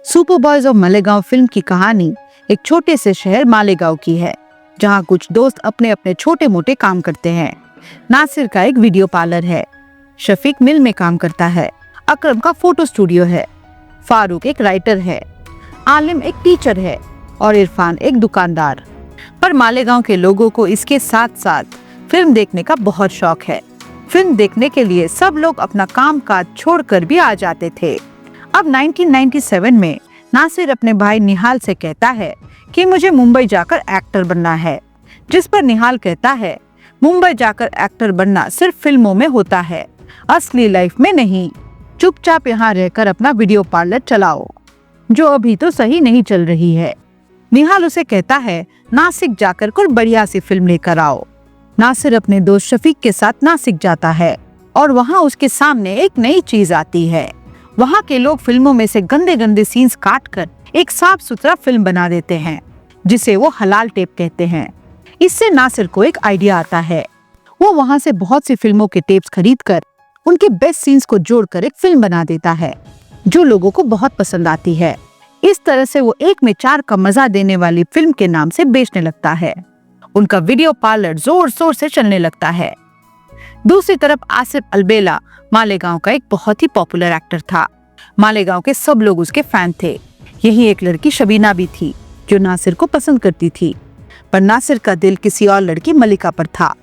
Super boys of Malegaon film की कहानी एक छोटे से शहर मालेगांव की है, जहां कुछ दोस्त अपने अपने छोटे मोटे काम करते हैं। नासिर का एक वीडियो पार्लर है, शफीक मिल में काम करता है, अकरम का फोटो स्टूडियो है, फारूक एक राइटर है, आलिम एक टीचर है और इरफान एक दुकानदार। पर मालेगांव के लोगों को इसके साथ साथ फिल्म देखने का बहुत शौक है। फिल्म देखने के लिए सब लोग अपना काम काज छोड़कर भी आ जाते थे। अब 1997 में नासिर अपने भाई निहाल से कहता है कि मुझे मुंबई जाकर एक्टर बनना है, जिस पर निहाल कहता है मुंबई जाकर एक्टर बनना सिर्फ फिल्मों में होता है, असली लाइफ में नहीं। चुपचाप यहाँ रहकर अपना वीडियो पार्लर चलाओ, जो अभी तो सही नहीं चल रही है। निहाल उसे कहता है नासिक जाकर कोई बढ़िया सी फिल्म लेकर आओ। नासिर अपने दोस्त शफीक के साथ नासिक जाता है और वहाँ उसके सामने एक नई चीज आती है। वहाँ के लोग फिल्मों में से गंदे गंदे सीन्स काटकर एक साफ सुथरा फिल्म बना देते हैं, जिसे वो हलाल टेप कहते हैं। इससे नासिर को एक आइडिया आता है। वो वहाँ से बहुत सी फिल्मों के टेप्स खरीदकर उनके बेस्ट सीन्स को जोड़कर एक फिल्म बना देता है, जो लोगों को बहुत पसंद आती है। इस तरह से वो एक में चार का मजा देने वाली फिल्म के नाम से बेचने लगता है। उनका वीडियो पार्लर जोर शोर से चलने लगता है। दूसरी तरफ आसिफ अलबेला मालेगांव का एक बहुत ही पॉपुलर एक्टर था। मालेगांव के सब लोग उसके फैन थे। यही एक लड़की शबीना भी थी, जो नासिर को पसंद करती थी, पर नासिर का दिल किसी और लड़की मलिका पर था।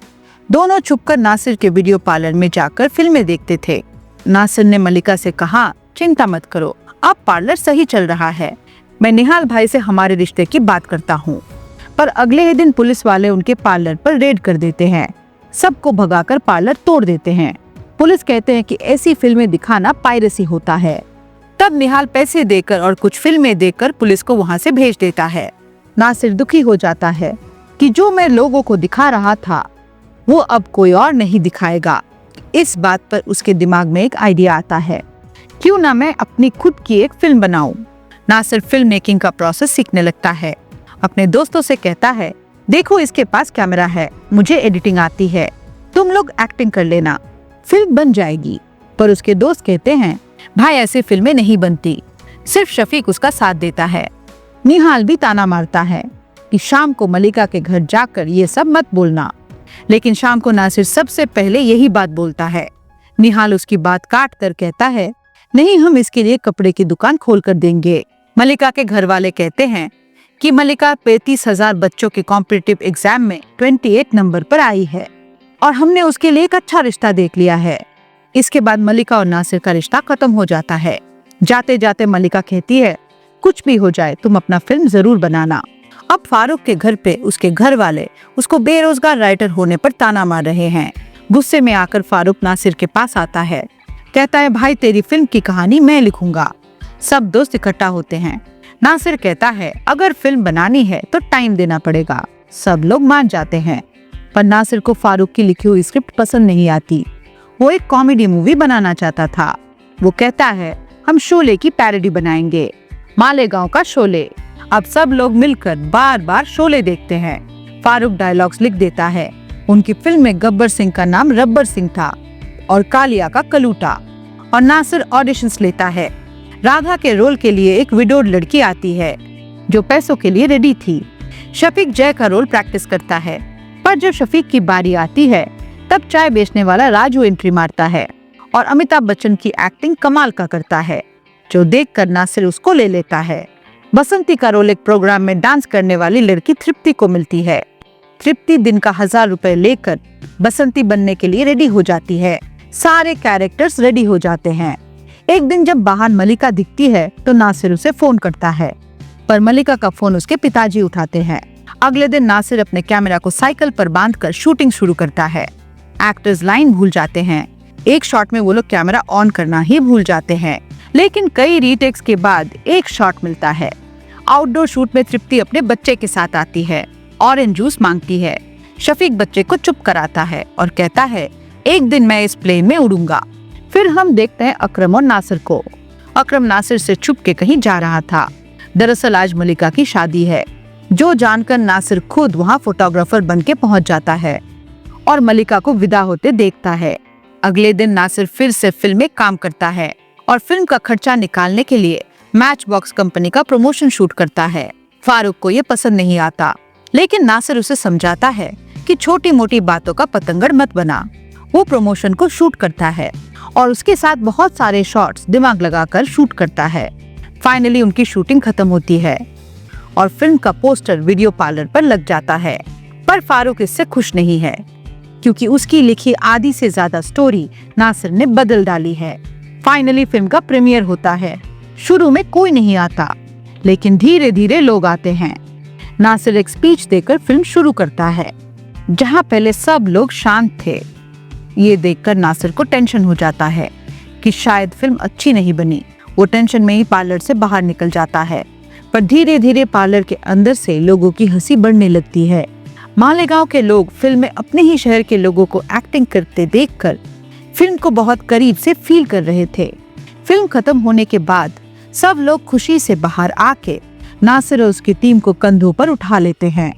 दोनों छुपकर नासिर के वीडियो पार्लर में जाकर फिल्में देखते थे। नासिर ने मलिका से कहा, चिंता मत करो, अब पार्लर सही चल रहा है, मैं निहाल भाई से हमारे रिश्ते की बात करता हूँ। पर अगले ही दिन पुलिस वाले उनके पार्लर पर रेड कर देते हैं, सबको भगाकर पार्लर तोड़ देते हैं। पुलिस कहते हैं कि ऐसी फिल्में दिखाना पायरेसी होता है। तब निहाल पैसे देकर और कुछ फिल्में देखकर पुलिस को वहाँ से भेज देता है। नासिर दुखी हो जाता है कि जो मैं लोगों को दिखा रहा था वो अब कोई और नहीं दिखाएगा। इस बात पर उसके दिमाग में एक आइडिया आता है, क्यों ना मैं अपनी खुद की एक फिल्म बनाऊं। नासिर फिल्म मेकिंग का प्रोसेस सीखने लगता है। अपने दोस्तों से कहता है, देखो इसके पास कैमरा है, मुझे एडिटिंग आती है, तुम लोग एक्टिंग कर लेना, फिल्म बन जाएगी। पर उसके दोस्त कहते हैं, भाई ऐसी फिल्में नहीं बनती। सिर्फ शफीक उसका साथ देता है। निहाल भी ताना मारता है कि शाम को मलिका के घर जाकर ये सब मत बोलना, लेकिन शाम को नासिर सबसे पहले यही बात बोलता है। निहाल उसकी बात काट कर कहता है, नहीं, हम इसके लिए कपड़े की दुकान खोल कर देंगे। मलिका के घर वाले कहते हैं कि मलिका 35,000 बच्चों के कॉम्पिटिटिव एग्जाम में 28 नंबर पर आई है और हमने उसके लिए एक अच्छा रिश्ता देख लिया है। इसके बाद मलिका और नासिर का रिश्ता खत्म हो जाता है। जाते जाते मलिका कहती है, कुछ भी हो जाए तुम अपना फिल्म जरूर बनाना। अब फारूक के घर पे उसके घर वाले उसको बेरोजगार राइटर होने पर ताना मार रहे हैं। गुस्से में आकर फारूक नासिर के पास आता है, कहता है, भाई तेरी फिल्म की कहानी मैं लिखूंगा। सब दोस्त इकट्ठा होते हैं। नासिर कहता है, अगर फिल्म बनानी है तो टाइम देना पड़ेगा। सब लोग मान जाते हैं, पर नासिर को फारूक की लिखी हुई स्क्रिप्ट पसंद नहीं आती। वो एक कॉमेडी मूवी बनाना चाहता था। वो कहता है, हम शोले की पैरोडी बनाएंगे, मालेगांव का शोले। अब सब लोग मिलकर बार बार शोले देखते हैं। फारूक डायलॉग्स लिख देता है। उनकी फिल्म में गब्बर सिंह का नाम रब्बर सिंह था और कालिया का कलूटा। और नासिर ऑडिशंस लेता है। राधा के रोल के लिए एक विडोड लड़की आती है, जो पैसों के लिए रेडी थी। शफीक जय का रोल प्रैक्टिस करता है, पर जब शफीक की बारी आती है तब चाय बेचने वाला राजू एंट्री मारता है और अमिताभ बच्चन की एक्टिंग कमाल का करता है, जो देखकर नासिर उसको ले लेता है। बसंती का रोल एक प्रोग्राम में डांस करने वाली लड़की तृप्ति को मिलती है। तृप्ति दिन का 1000 रुपए लेकर बसंती बनने के लिए रेडी हो जाती है। सारे कैरेक्टर्स रेडी हो जाते हैं। एक दिन जब बाहर मलिका दिखती है तो नासिर उसे फोन करता है, पर मलिका का फोन उसके पिताजी उठाते हैं। अगले दिन नासिर अपने कैमरा को साइकिल पर बांधकर शूटिंग शुरू करता है। एक्टर्स लाइन भूल जाते हैं। एक शॉट में वो लोग कैमरा ऑन करना ही भूल जाते हैं, लेकिन कई रीटेक्स के बाद एक शॉट मिलता है। आउटडोर शूट में तृप्ति अपने बच्चे के साथ आती है, ऑरेंज जूस मांगती है। शफीक बच्चे को चुप कराता है और कहता है, एक दिन मैं इस प्लेन में उड़ूंगा। फिर हम देखते हैं अकरम और नासिर को। अकरम नासिर से छुप के कहीं जा रहा था। दरअसल आज मलिका की शादी है, जो जानकर नासिर खुद वहाँ फोटोग्राफर बन के पहुँच जाता है और मलिका को विदा होते देखता है। अगले दिन नासिर फिर से फिल्म में काम करता है और फिल्म का खर्चा निकालने के लिए मैच बॉक्स कंपनी का प्रमोशन शूट करता है। फारूक को ये पसंद नहीं आता, लेकिन नासिर उसे समझाता है कि छोटी मोटी बातों का पतंगड़ मत बना। वो प्रमोशन को शूट करता है और उसके साथ बहुत सारे शॉट्स दिमाग लगाकर शूट करता है। फाइनली उनकी शूटिंग खत्म होती है और फिल्म का पोस्टर वीडियो पार्लर पर लग जाता है। पर फारूक इससे खुश नहीं है, क्योंकि उसकी लिखी आधी से ज्यादा स्टोरी नासिर ने बदल डाली है। फाइनली फिल्म का प्रीमियर होता है। शुरू में कोई नहीं आता, लेकिन धीरे धीरे लोग आते हैं। नासिर एक स्पीच देकर फिल्म शुरू करता है, जहां पहले सब लोग शांत थे। ये देखकर नासिर को टेंशन हो जाता है कि शायद फिल्म अच्छी नहीं बनी। वो टेंशन में ही पार्लर से बाहर निकल जाता है, पर धीरे धीरे पार्लर के अंदर से लोगों की हंसी बढ़ने लगती है। मालेगांव के लोग फिल्म में अपने ही शहर के लोगों को एक्टिंग करते देखकर फिल्म को बहुत करीब से फील कर रहे थे। फिल्म खत्म होने के बाद सब लोग खुशी से बाहर आके नासिर और उसकी टीम को कंधों पर उठा लेते हैं।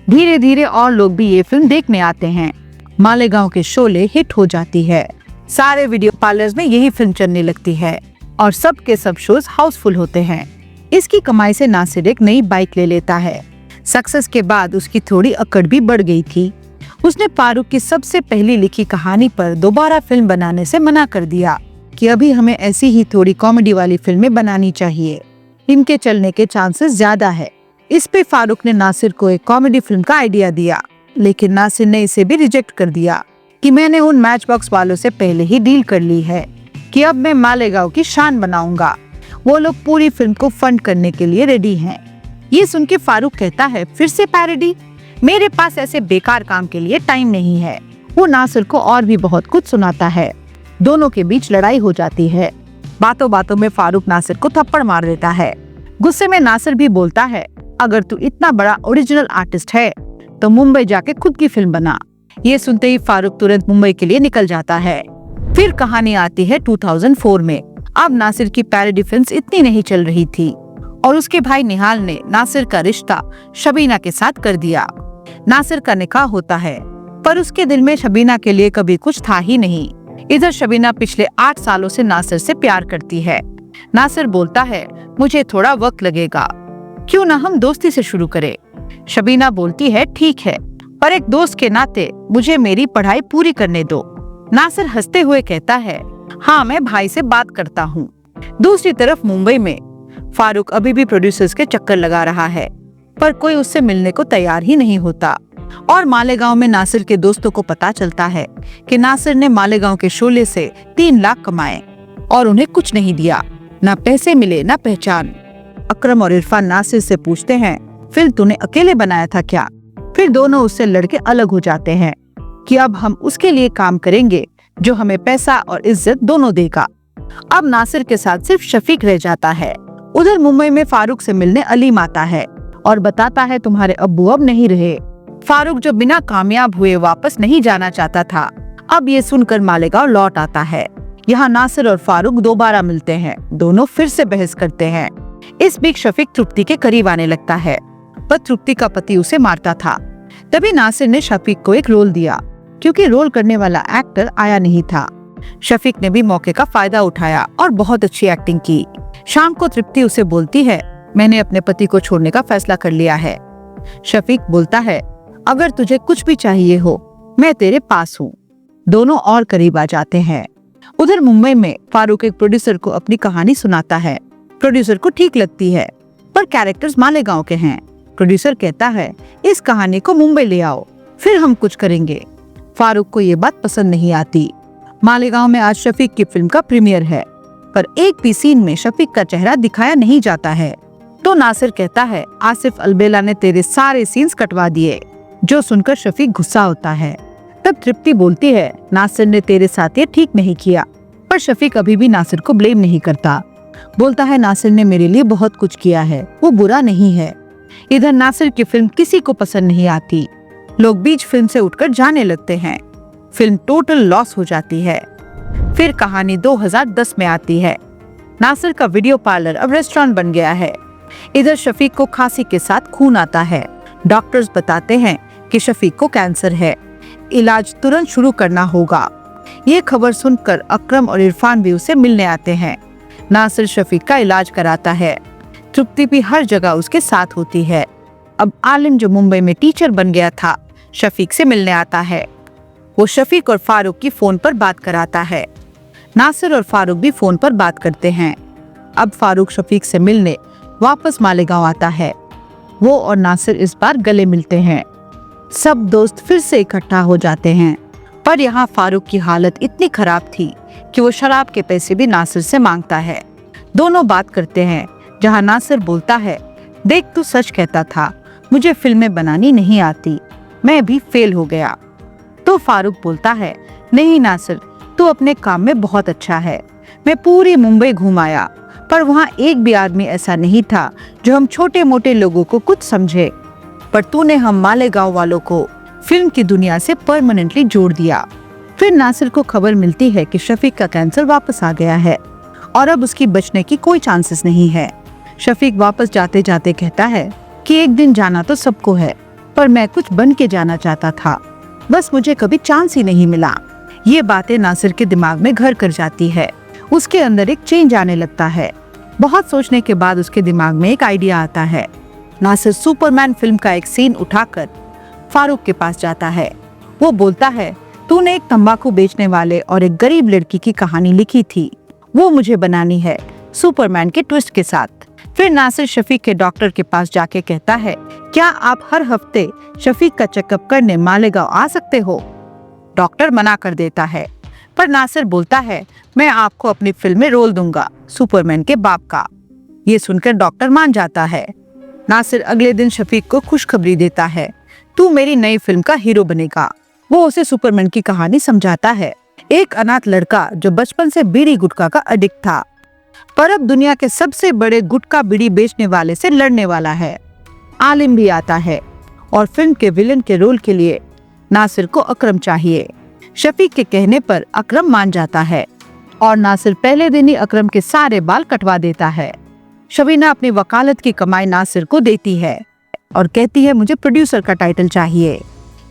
धीरे धीरे और लोग भी ये फिल्म देखने आते हैं। मालेगांव के शोले हिट हो जाती है। सारे वीडियो पार्लर्स में यही फिल्म चलने लगती है और सब के सब शोज हाउसफुल होते हैं। इसकी कमाई से नासिर एक नई बाइक ले लेता है। सक्सेस के बाद उसकी थोड़ी अकड़ भी बढ़ गई थी। उसने फारूक की सबसे पहली लिखी कहानी पर दोबारा फिल्म बनाने से मना कर दिया कि अभी हमें ऐसी ही थोड़ी कॉमेडी वाली फिल्में बनानी चाहिए, इनके चलने के चांसेस ज्यादा है। इस पे फारूक ने नासिर को एक कॉमेडी फिल्म का आइडिया दिया, लेकिन नासिर ने इसे भी रिजेक्ट कर दिया कि मैंने उन मैच बॉक्स वालों से पहले ही डील कर ली है कि अब मैं मालेगांव की शान बनाऊंगा। वो लोग पूरी फिल्म को फंड करने के लिए रेडी हैं। ये सुन के फारूक कहता है, फिर से पैरोडी? मेरे पास ऐसे बेकार काम के लिए टाइम नहीं है। वो नासिर को और भी बहुत कुछ सुनाता है। दोनों के बीच लड़ाई हो जाती है। बातों बातों में फारूक नासिर को थप्पड़ मार देता है। गुस्से में नासिर भी बोलता है, अगर तू इतना बड़ा ओरिजिनल आर्टिस्ट है तो मुंबई जाके खुद की फिल्म बना। ये सुनते ही फारूक तुरंत मुंबई के लिए निकल जाता है। फिर कहानी आती है 2004 में। अब नासिर की पैरोडी फिल्म्स इतनी नहीं चल रही थी और उसके भाई निहाल ने नासिर का रिश्ता शबीना के साथ कर दिया। नासिर का निकाह होता है, पर उसके दिल में शबीना के लिए कभी कुछ था ही नहीं। इधर शबीना पिछले 8 सालों से नासिर से प्यार करती है। नासिर बोलता है, मुझे थोड़ा वक्त लगेगा, क्यों ना हम दोस्ती से शुरू करें। शबीना बोलती है, ठीक है, पर एक दोस्त के नाते मुझे मेरी पढ़ाई पूरी करने दो। नासिर हंसते हुए कहता है, हाँ मैं भाई से बात करता हूँ। दूसरी तरफ मुंबई में फारूक अभी भी प्रोड्यूसर्स के चक्कर लगा रहा है, पर कोई उससे मिलने को तैयार ही नहीं होता। और मालेगांव में नासिर के दोस्तों को पता चलता है कि नासिर ने मालेगांव के शोले से 3 लाख कमाए और उन्हें कुछ नहीं दिया, ना पैसे मिले ना पहचान। अकरम और इरफान नासिर से पूछते हैं, फिल्म तूने अकेले बनाया था क्या? फिर दोनों उससे लड़के अलग हो जाते हैं कि अब हम उसके लिए काम करेंगे जो हमें पैसा और इज्जत दोनों देगा। अब नासिर के साथ सिर्फ शफीक रह जाता है। उधर मुंबई में फारूक से मिलने अलीम आता है और बताता है, तुम्हारे अब्बू अब नहीं रहे। फारूक जो बिना कामयाब हुए वापस नहीं जाना चाहता था, अब ये सुनकर मालेगांव लौट आता है। यहाँ नासिर और फारूक दोबारा मिलते हैं। दोनों फिर से बहस करते हैं। इस बीच शफीक तृप्ति के करीब आने लगता है, पर तृप्ति का पति उसे मारता था। तभी नासिर ने शफीक को एक रोल दिया, क्योंकि रोल करने वाला एक्टर आया नहीं था। शफीक ने भी मौके का फायदा उठाया और बहुत अच्छी एक्टिंग की। शाम को तृप्ति उसे बोलती है, मैंने अपने पति को छोड़ने का फैसला कर लिया है। शफीक बोलता है, अगर तुझे कुछ भी चाहिए हो मैं तेरे पास हूँ। दोनों और करीब आ जाते हैं। उधर मुंबई में फारूक एक प्रोड्यूसर को अपनी कहानी सुनाता है। प्रोड्यूसर को ठीक लगती है, पर कैरेक्टर्स मालेगांव के हैं। प्रोड्यूसर कहता है, इस कहानी को मुंबई ले आओ, फिर हम कुछ करेंगे। फारूक को ये बात पसंद नहीं आती। मालेगांव में आज शफीक की फिल्म का प्रीमियर है, पर एक भी सीन में शफीक का चेहरा दिखाया नहीं जाता है। तो नासिर कहता है, आसिफ अलबेला ने तेरे सारे सीन्स कटवा दिए। जो सुनकर शफीक गुस्सा होता है। तब तृप्ति बोलती है, नासिर ने तेरे साथ ये ठीक नहीं किया। पर शफीक अभी भी नासिर को ब्लेम नहीं करता। बोलता है, नासिर ने मेरे लिए बहुत कुछ किया है, वो बुरा नहीं है। इधर नासिर की फिल्म किसी को पसंद नहीं आती। लोग बीच फिल्म से उठकर जाने लगते हैं। फिल्म टोटल लॉस हो जाती है। फिर कहानी 2010 में आती है। नासिर का वीडियो पार्लर अब रेस्टोरेंट बन गया है। इधर शफीक को खांसी के साथ खून आता है। डॉक्टर्स बताते हैं कि शफीक को कैंसर है, इलाज तुरंत शुरू करना होगा। ये खबर सुनकर अकरम और इरफान भी उसे मिलने आते हैं। नासिर शफीक का इलाज कराता है। तृप्ति भी हर जगह उसके साथ होती है। अब आलिम जो मुंबई में टीचर बन गया था, शफीक से मिलने आता है। वो शफीक और फारूक की फोन पर बात कराता है। नासिर और फारूक भी फोन पर बात करते हैं। अब फारूक शफीक से मिलने वापस मालेगांव आता है। वो और नासिर इस बार गले मिलते हैं। सब दोस्त फिर से इकट्ठा हो जाते हैं, पर यहाँ फारूक की हालत इतनी खराब थी कि वो शराब के पैसे भी नासिर से मांगता है। दोनों बात करते हैं, जहाँ नासिर बोलता है, देख तू सच कहता था, मुझे फिल्में बनानी नहीं आती, मैं भी फेल हो गया। तो फारूक बोलता है, नहीं नासिर, तू अपने काम में बहुत अच्छा है। मैं पूरी मुंबई घूम आया, पर वहाँ एक भी आदमी ऐसा नहीं था जो हम छोटे मोटे लोगों को कुछ समझे। पर तूने हम मालेगांव वालों को फिल्म की दुनिया से परमानेंटली जोड़ दिया। फिर नासिर को खबर मिलती है कि शफीक का कैंसर वापस आ गया है और अब उसकी बचने की कोई चांसेस नहीं है। शफीक वापस जाते जाते कहता है कि एक दिन जाना तो सबको है, पर मैं कुछ बन के जाना चाहता था, बस मुझे कभी चांस ही नहीं मिला। ये बातें नासिर के दिमाग में घर कर जाती है। उसके अंदर एक चेंज आने लगता है। बहुत सोचने के बाद उसके दिमाग में एक आइडिया आता है। नासिर सुपरमैन फिल्म का एक सीन उठाकर फारूक के पास जाता है। वो बोलता है, तूने एक तंबाकू बेचने वाले और एक गरीब लड़की की कहानी लिखी थी, वो मुझे बनानी है सुपरमैन के ट्विस्ट के साथ। फिर नासिर शफीक के डॉक्टर के पास जाके कहता है, क्या आप हर हफ्ते शफीक का चेकअप करने मालेगांव आ सकते हो? डॉक्टर मना कर देता है, पर नासिर बोलता है, मैं आपको अपनी फिल्म में रोल दूंगा, सुपरमैन के बाप का। ये सुनकर डॉक्टर मान जाता है। नासिर अगले दिन शफीक को खुशखबरी देता है, तू मेरी नई फिल्म का हीरो बनेगा। वो उसे सुपरमैन की कहानी समझाता है। एक अनाथ लड़का जो बचपन से बीड़ी गुटखा का एडिक्ट था, पर अब दुनिया के सबसे बड़े गुटखा बीड़ी बेचने वाले से लड़ने वाला है। आलिम भी आता है और फिल्म के विलन के रोल के लिए नासिर को अकरम चाहिए। शफीक के कहने पर अकरम मान जाता है और नासिर पहले दिन ही अकरम के सारे बाल कटवा देता है। शबीना अपनी वकालत की कमाई नासिर को देती है और कहती है, मुझे प्रोड्यूसर का टाइटल चाहिए।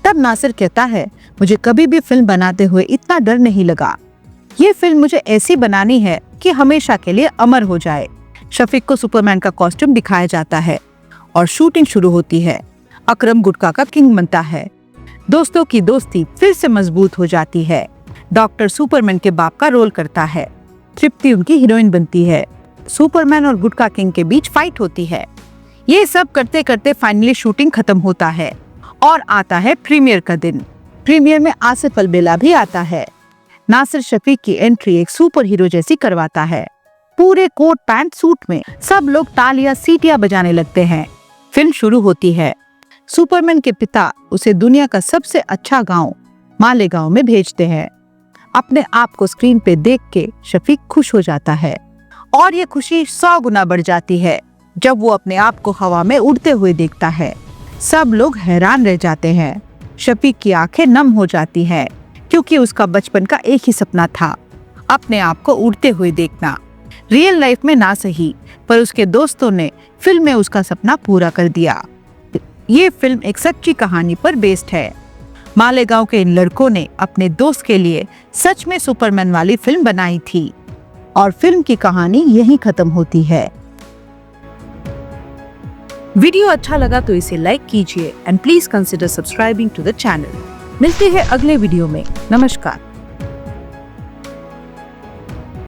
तब नासिर कहता है, मुझे कभी भी फिल्म बनाते हुए इतना डर नहीं लगा। ये फिल्म मुझे ऐसी बनानी है कि हमेशा के लिए अमर हो जाए। शफीक को सुपरमैन का कॉस्ट्यूम दिखाया जाता है और शूटिंग शुरू होती है। अकरम गुटखा का किंग बनता है। दोस्तों की दोस्ती फिर से मजबूत हो जाती है। डॉक्टर सुपरमैन के बाप का रोल करता है। तृप्ति उनकी हीरोइन बनती है। सुपरमैन और गुटखा किंग के बीच फाइट होती है। ये सब करते करते फाइनली शूटिंग खत्म होता है और आता है प्रीमियर का दिन। प्रीमियर में आसिफ अलबेला भी आता है। नासिर शफीक की एंट्री एक सुपर हीरो जैसी करवाता है। पूरे कोट पैंट सूट में सब लोग तालियां सीटियां बजाने लगते हैं। फिल्म शुरू होती है। सुपरमैन के पिता उसे दुनिया का सबसे अच्छा गांव मालेगांव में भेजते हैं। अपने आप को स्क्रीन पे देख के शफीक खुश हो जाता है और ये खुशी 100 गुना बढ़ जाती है जब वो अपने आप को हवा में उड़ते हुए देखता है। सब लोग हैरान रह जाते हैं। शफीक की आंखें नम हो जाती हैं क्योंकि उसका बचपन का एक ही सपना था, अपने आप को उड़ते हुए देखना। रियल लाइफ में ना सही, पर उसके दोस्तों ने फिल्म में उसका सपना पूरा कर दिया। ये फिल्म एक सच्ची कहानी पर बेस्ड है। मालेगांव के इन लड़कों ने अपने दोस्त के लिए सच में सुपरमैन वाली फिल्म बनाई थी और फिल्म की कहानी यहीं खत्म होती है। वीडियो अच्छा लगा तो इसे लाइक कीजिए and please consider subscribing to the channel. मिलते हैं अगले वीडियो में। नमस्कार।